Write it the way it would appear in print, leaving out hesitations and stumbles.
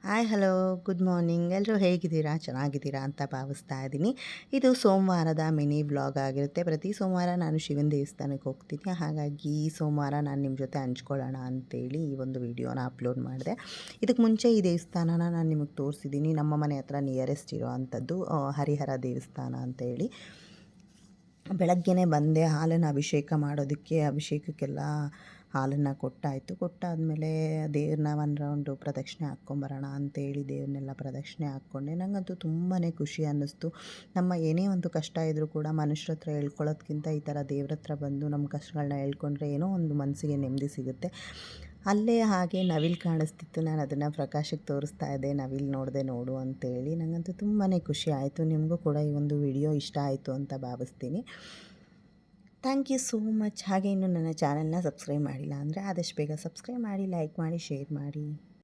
Hi hello good morning ಎಲ್ಲರೂ ಹೇಗಿದ್ದೀರಾ ಚೆನ್ನಾಗಿದ್ದೀರಾ ಅಂತ ಭಾವಿಸ್ತಾ ಇದ್ದೀನಿ. ಇದು ಸೋಮವಾರದ ಮಿನಿ ವ್ಲಾಗ್ ಆಗಿರುತ್ತೆ. ಪ್ರತಿ ಸೋಮವಾರ ನಾನು ಶಿವನ ದೇವಸ್ಥಾನಕ್ಕೆ ಹೋಗ್ತೀನಿ. ಹಾಗಾಗಿ ಈ ಸೋಮವಾರ ನಾನು ನಿಮ್ಮ ಜೊತೆ ಹಂಚ್ಕೊಳ್ಳೋಣ ಅಂತೇಳಿ ಈ ಒಂದು ವಿಡಿಯೋನ ಅಪ್ಲೋಡ್ ಮಾಡಿದೆ. ಇದಕ್ಕೆ ಮುಂಚೆ ಈ ದೇವಸ್ಥಾನನ ನಾನು ನಿಮಗೆ ತೋರಿಸಿದ್ದೀನಿ. ನಮ್ಮ ಮನೆ ಹತ್ರ ನಿಯರೆಸ್ಟ್ ಇರೋ ಅಂಥದ್ದು ಹರಿಹರ ದೇವಸ್ಥಾನ ಅಂತೇಳಿ. ಬೆಳಗ್ಗೆನೇ ಬಂದೆ ಹಾಲನ್ನು ಅಭಿಷೇಕ ಮಾಡೋದಕ್ಕೆ. ಅಭಿಷೇಕಕ್ಕೆಲ್ಲ ಹಾಲನ್ನು ಕೊಟ್ಟಾದಮೇಲೆ ದೇವ್ರನ್ನ ಒಂದು ರೌಂಡು ಪ್ರದಕ್ಷಿಣೆ ಹಾಕ್ಕೊಂಬರೋಣ ಅಂತೇಳಿ ದೇವ್ರನ್ನೆಲ್ಲ ಪ್ರದಕ್ಷಿಣೆ ಹಾಕ್ಕೊಂಡೆ. ನನಗಂತೂ ತುಂಬಾ ಖುಷಿ ಅನ್ನಿಸ್ತು. ನಮ್ಮ ಏನೇ ಒಂದು ಕಷ್ಟ ಇದ್ದರೂ ಕೂಡ ಮನುಷ್ಯರ ಹತ್ರ ಹೇಳ್ಕೊಳ್ಳೋದ್ಕಿಂತ ಈ ಥರ ದೇವ್ರ ಹತ್ರ ಬಂದು ನಮ್ಮ ಕಷ್ಟಗಳನ್ನ ಹೇಳ್ಕೊಂಡ್ರೆ ಏನೋ ಒಂದು ಮನಸ್ಸಿಗೆ ನೆಮ್ಮದಿ ಸಿಗುತ್ತೆ. ಅಲ್ಲೇ ಹಾಗೆ ನವಿಲು ಕಾಣಿಸ್ತಿತ್ತು. ನಾನು ಅದನ್ನು ಪ್ರಕಾಶಕ್ಕೆ ತೋರಿಸ್ತಾ ಇದ್ದೆ, ನವಿಲು ನೋಡಿದೆ ನೋಡು ಅಂತೇಳಿ. ನನಗಂತೂ ತುಂಬಾ ಖುಷಿ ಆಯಿತು. ನಿಮಗೂ ಕೂಡ ಈ ಒಂದು ವಿಡಿಯೋ ಇಷ್ಟ ಆಯಿತು ಅಂತ ಭಾವಿಸ್ತೀನಿ. Thank you so much. ಹಾಗೆ ಇನ್ನೂ ನನ್ನ ಚಾನಲ್ನ ಸಬ್ಸ್ಕ್ರೈಬ್ ಮಾಡಿಲ್ಲ ಅಂದರೆ ಆದಷ್ಟು ಬೇಗ ಸಬ್ಸ್ಕ್ರೈಬ್ ಮಾಡಿ, ಲೈಕ್ ಮಾಡಿ, ಶೇರ್ ಮಾಡಿ.